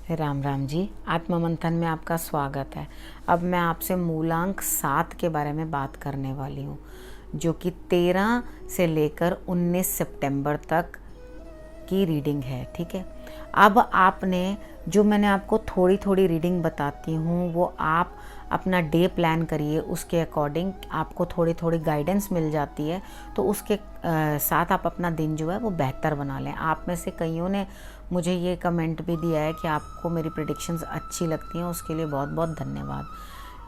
राम राम जी। आत्म मंथन में आपका स्वागत है। अब मैं आपसे मूलांक 7 के बारे में बात करने वाली हूँ, जो कि 13 से लेकर 19 सितंबर तक की रीडिंग है। ठीक है, अब आपने जो मैंने आपको थोड़ी थोड़ी रीडिंग बताती हूँ वो आप अपना डे प्लान करिए, उसके अकॉर्डिंग आपको थोड़ी थोड़ी गाइडेंस मिल जाती है, तो उसके साथ आप अपना दिन जो है वो बेहतर बना लें। आप में से कईयों ने मुझे ये कमेंट भी दिया है कि आपको मेरी प्रेडिक्शंस अच्छी लगती हैं, उसके लिए बहुत बहुत धन्यवाद।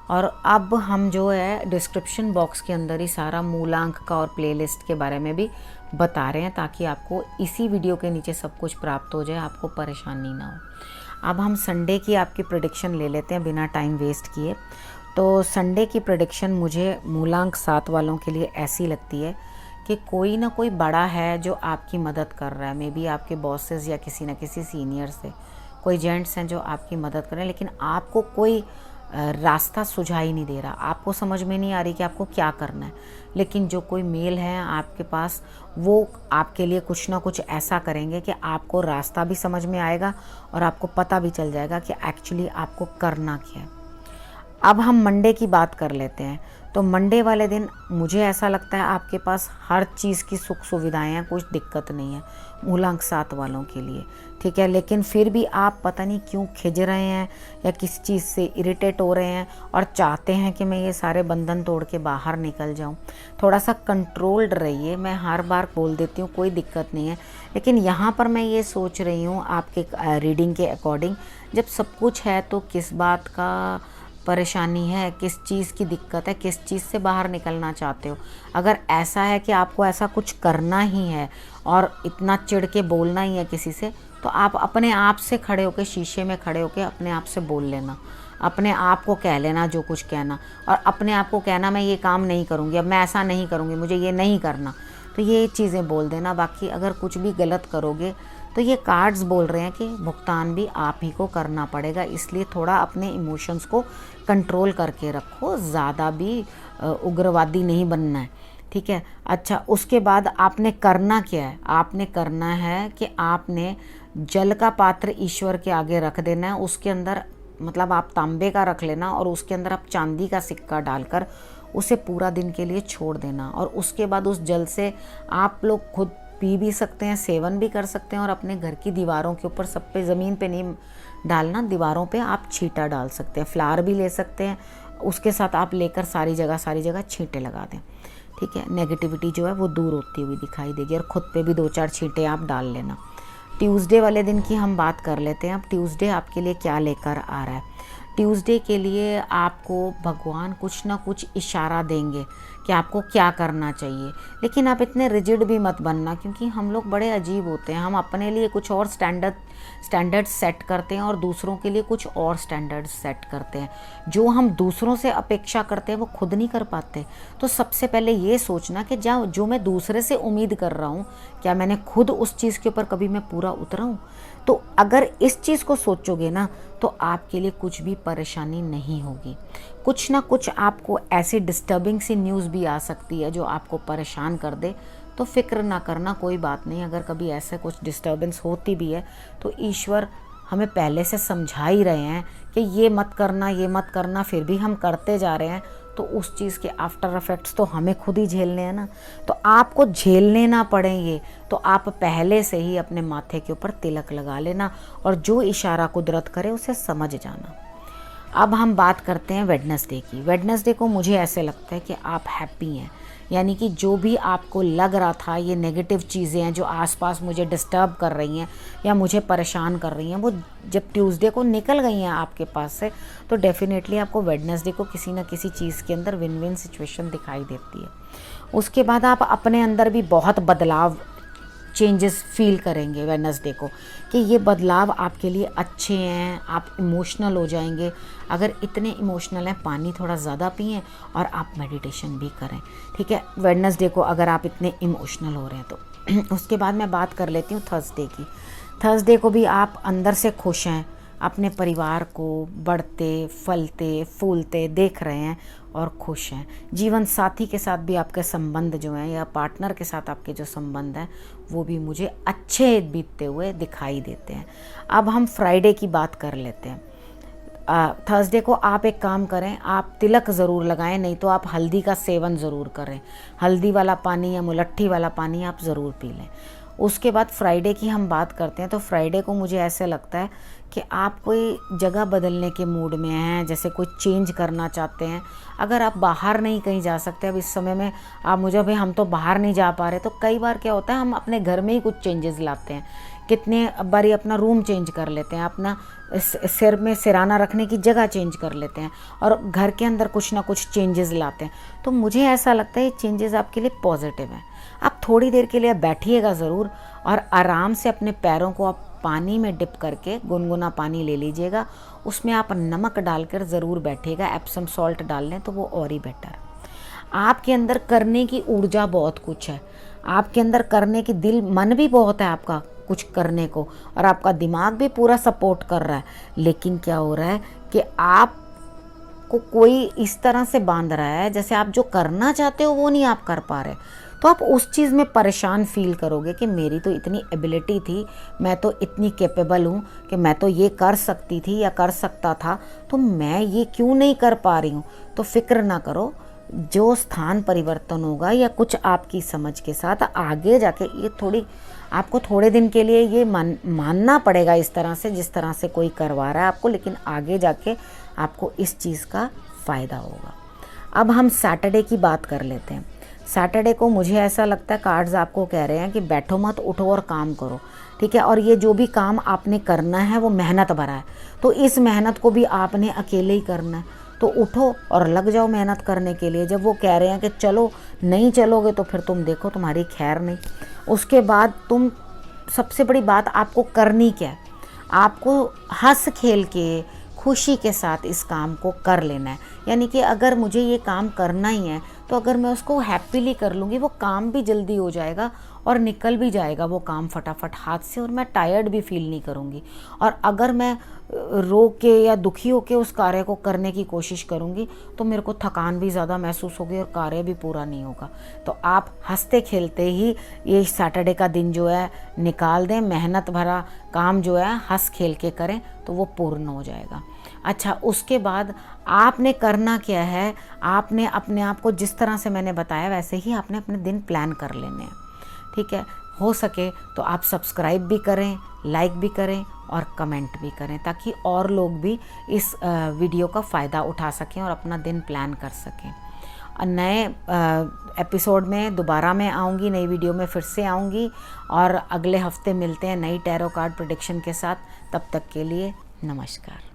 और अब हम जो है डिस्क्रिप्शन बॉक्स के अंदर ही सारा मूलांक का और प्लेलिस्ट के बारे में भी बता रहे हैं, ताकि आपको इसी वीडियो के नीचे सब कुछ प्राप्त हो जाए, आपको परेशानी ना हो। अब हम संडे की आपकी प्रेडिक्शन ले लेते हैं बिना टाइम वेस्ट किए। तो संडे की प्रेडिक्शन मुझे मूलांक 7 वालों के लिए ऐसी लगती है कि कोई ना कोई बड़ा है जो आपकी मदद कर रहा है। मे बी आपके बॉसेस या किसी न किसी सीनियर से कोई जेंट्स हैं जो आपकी मदद कर रहे हैं, लेकिन आपको कोई रास्ता सुझाई नहीं दे रहा, आपको समझ में नहीं आ रही कि आपको क्या करना है। लेकिन जो कोई मेल है आपके पास, वो आपके लिए कुछ ना कुछ ऐसा करेंगे कि आपको रास्ता भी समझ में आएगा और आपको पता भी चल जाएगा कि एक्चुअली आपको करना क्या है। अब हम मंडे की बात कर लेते हैं। तो मंडे वाले दिन मुझे ऐसा लगता है आपके पास हर चीज़ की सुख सुविधाएं हैं, कुछ दिक्कत नहीं है मूलांक 7 वालों के लिए। ठीक है, लेकिन फिर भी आप पता नहीं क्यों खिज रहे हैं या किस चीज़ से इरिटेट हो रहे हैं और चाहते हैं कि मैं ये सारे बंधन तोड़ के बाहर निकल जाऊं। थोड़ा सा कंट्रोल्ड रहिए। मैं हर बार बोल देती हूँ कोई दिक्कत नहीं है, लेकिन यहाँ पर मैं ये सोच रही हूँ आपके रीडिंग के अकॉर्डिंग, जब सब कुछ है तो किस बात का परेशानी है, किस चीज़ की दिक्कत है, किस चीज़ से बाहर निकलना चाहते हो। अगर ऐसा है कि आपको ऐसा कुछ करना ही है और इतना चिढ़ के बोलना ही है किसी से, तो आप अपने आप से खड़े होकर, शीशे में खड़े होकर अपने आप से बोल लेना, अपने आप को कह लेना जो कुछ कहना, और अपने आप को कहना मैं ये काम नहीं करूँगी, अब मैं ऐसा नहीं करूँगी, मुझे ये नहीं करना। तो ये चीज़ें बोल देना। बाकी अगर कुछ भी गलत करोगे तो ये कार्ड्स बोल रहे हैं कि भुगतान भी आप ही को करना पड़ेगा, इसलिए थोड़ा अपने इमोशंस को कंट्रोल करके रखो, ज़्यादा भी उग्रवादी नहीं बनना है। ठीक है, अच्छा, उसके बाद आपने करना क्या है? आपने करना है कि आपने जल का पात्र ईश्वर के आगे रख देना है, उसके अंदर मतलब आप तांबे का रख लेना और उसके अंदर आप चांदी का सिक्का डालकर उसे पूरा दिन के लिए छोड़ देना। और उसके बाद उस जल से आप लोग खुद पी भी सकते हैं, सेवन भी कर सकते हैं, और अपने घर की दीवारों के ऊपर, सब पे, ज़मीन पे नहीं डालना, दीवारों पे आप छींटा डाल सकते हैं, फ्लावर भी ले सकते हैं, उसके साथ आप लेकर सारी जगह छींटे लगा दें। ठीक है, नेगेटिविटी जो है वो दूर होती हुई दिखाई देगी, और ख़ुद पे भी 2-4 छींटे आप डाल लेना। ट्यूसडे वाले दिन की हम बात कर लेते हैं। अब ट्यूसडे आपके लिए क्या लेकर आ रहा है? ट्यूसडे के लिए आपको भगवान कुछ ना कुछ इशारा देंगे कि आपको क्या करना चाहिए, लेकिन आप इतने रिजिड भी मत बनना, क्योंकि हम लोग बड़े अजीब होते हैं। हम अपने लिए कुछ और स्टैंडर्ड सेट करते हैं और दूसरों के लिए कुछ और स्टैंडर्ड सेट करते हैं। जो हम दूसरों से अपेक्षा करते हैं वो खुद नहीं कर पाते। तो सबसे पहले ये सोचना कि जो मैं दूसरे से उम्मीद कर रहा हूँ, क्या मैंने खुद उस चीज़ के ऊपर कभी मैं पूरा उतरा हूँ? तो अगर इस चीज़ को सोचोगे ना, तो आपके लिए कुछ भी परेशानी नहीं होगी। कुछ ना कुछ आपको ऐसी डिस्टर्बिंग सी न्यूज़ भी आ सकती है जो आपको परेशान कर दे, तो फिक्र ना करना, कोई बात नहीं। अगर कभी ऐसे कुछ डिस्टर्बेंस होती भी है तो ईश्वर हमें पहले से समझा ही रहे हैं कि ये मत करना, ये मत करना, फिर भी हम करते जा रहे हैं, तो उस चीज़ के आफ्टर इफेक्ट्स तो हमें खुद ही झेलने हैं ना। तो आपको झेलने ना पड़े ये, तो आप पहले से ही अपने माथे के ऊपर तिलक लगा लेना, और जो इशारा कुदरत करे उसे समझ जाना। अब हम बात करते हैं वेडनेसडे की। वेडनेसडे को मुझे ऐसे लगता है कि आप हैप्पी हैं, यानी कि जो भी आपको लग रहा था ये नेगेटिव चीज़ें हैं जो आसपास मुझे डिस्टर्ब कर रही हैं या मुझे परेशान कर रही हैं, वो जब ट्यूसडे को निकल गई हैं आपके पास से, तो डेफिनेटली आपको वेडनेसडे को किसी न किसी चीज़ के अंदर विन विन सिचुएशन दिखाई देती है। उसके बाद आप अपने अंदर भी बहुत बदलाव, चेंजेस फील करेंगे वेडनेसडे को, कि ये बदलाव आपके लिए अच्छे हैं, आप इमोशनल हो जाएंगे। अगर इतने इमोशनल हैं, पानी थोड़ा ज़्यादा पिएं और आप मेडिटेशन भी करें। ठीक है, वेडनेसडे को अगर आप इतने इमोशनल हो रहे हैं तो। उसके बाद मैं बात कर लेती हूँ थर्सडे की। थर्सडे को भी आप अंदर से खुश हैं, अपने परिवार को बढ़ते फलते फूलते देख रहे हैं और खुश हैं। जीवन साथी के साथ भी आपके संबंध जो हैं या पार्टनर के साथ आपके जो संबंध हैं वो भी मुझे अच्छे बीतते हुए दिखाई देते हैं। अब हम फ्राइडे की बात कर लेते हैं। थर्सडे को आप एक काम करें, आप तिलक ज़रूर लगाएं, नहीं तो आप हल्दी का सेवन ज़रूर करें। हल्दी वाला पानी या मुलट्ठी वाला पानी आप ज़रूर पी लें। उसके बाद फ्राइडे की हम बात करते हैं, तो फ्राइडे को मुझे ऐसे लगता है कि आप कोई जगह बदलने के मूड में हैं, जैसे कोई चेंज करना चाहते हैं। अगर आप बाहर नहीं कहीं जा सकते अब इस समय में, आप मुझे भाई हम तो बाहर नहीं जा पा रहे, तो कई बार क्या होता है हम अपने घर में ही कुछ चेंजेस लाते हैं। कितने बारी अपना रूम चेंज कर लेते हैं, अपना सिर में सिराना रखने की जगह चेंज कर लेते हैं और घर के अंदर कुछ ना कुछ चेंजेस लाते हैं। तो मुझे ऐसा लगता है ये चेंजेस आपके लिए पॉजिटिव हैं। आप थोड़ी देर के लिए बैठिएगा ज़रूर और आराम से अपने पैरों को आप पानी में डिप करके गुनगुना पानी ले लीजिएगा, उसमें आप नमक डालकर ज़रूर बैठिएगा। एप्सम सॉल्ट डाल लें तो वो और ही बेटर। आपके अंदर करने की ऊर्जा बहुत कुछ है, आपके अंदर करने की मन भी बहुत है आपका कुछ करने को, और आपका दिमाग भी पूरा सपोर्ट कर रहा है। लेकिन क्या हो रहा है कि आप को कोई इस तरह से बांध रहा है जैसे आप जो करना चाहते हो वो नहीं आप कर पा रहे। तो आप उस चीज़ में परेशान फील करोगे कि मेरी तो इतनी एबिलिटी थी, मैं तो इतनी कैपेबल हूँ कि मैं तो ये कर सकती थी या कर सकता था, तो मैं ये क्यों नहीं कर पा रही हूँ। तो फिक्र ना करो, जो स्थान परिवर्तन होगा या कुछ आपकी समझ के साथ आगे जाके ये थोड़ी आपको थोड़े दिन के लिए ये मानना पड़ेगा इस तरह से जिस तरह से कोई करवा रहा है आपको, लेकिन आगे जाके आपको इस चीज़ का फ़ायदा होगा। अब हम सैटरडे की बात कर लेते हैं। सैटरडे को मुझे ऐसा लगता है कार्ड्स आपको कह रहे हैं कि बैठो मत, उठो और काम करो, ठीक है। और ये जो भी काम आपने करना है वो मेहनत भरा है, तो इस मेहनत को भी आपने अकेले ही करना है। तो उठो और लग जाओ मेहनत करने के लिए। जब वो कह रहे हैं कि चलो, नहीं चलोगे तो फिर तुम देखो तुम्हारी खैर नहीं। उसके बाद तुम, सबसे बड़ी बात आपको करनी क्या है, आपको हंस खेल के खुशी के साथ इस काम को कर लेना है। यानी कि अगर मुझे ये काम करना ही है तो अगर मैं उसको हैप्पीली कर लूँगी वो काम भी जल्दी हो जाएगा और निकल भी जाएगा वो काम फटाफट हाथ से, और मैं टायर्ड भी फील नहीं करूँगी। और अगर मैं रो के या दुखी होके उस कार्य को करने की कोशिश करूँगी तो मेरे को थकान भी ज़्यादा महसूस होगी और कार्य भी पूरा नहीं होगा। तो आप हंसते खेलते ही ये सैटरडे का दिन जो है निकाल दें, मेहनत भरा काम जो है हंस खेल के करें तो वो पूर्ण हो जाएगा। अच्छा, उसके बाद आपने करना क्या है, आपने अपने आप को जिस तरह से मैंने बताया वैसे ही आपने अपने दिन प्लान कर लेने हैं, ठीक है। हो सके तो आप सब्सक्राइब भी करें, लाइक भी करें और कमेंट भी करें, ताकि और लोग भी इस वीडियो का फ़ायदा उठा सकें और अपना दिन प्लान कर सकें। नए एपिसोड में दोबारा मैं आऊँगी, नई वीडियो में फिर से आऊँगी और अगले हफ्ते मिलते हैं नई टैरो कार्ड प्रेडिक्शन के साथ। तब तक के लिए नमस्कार।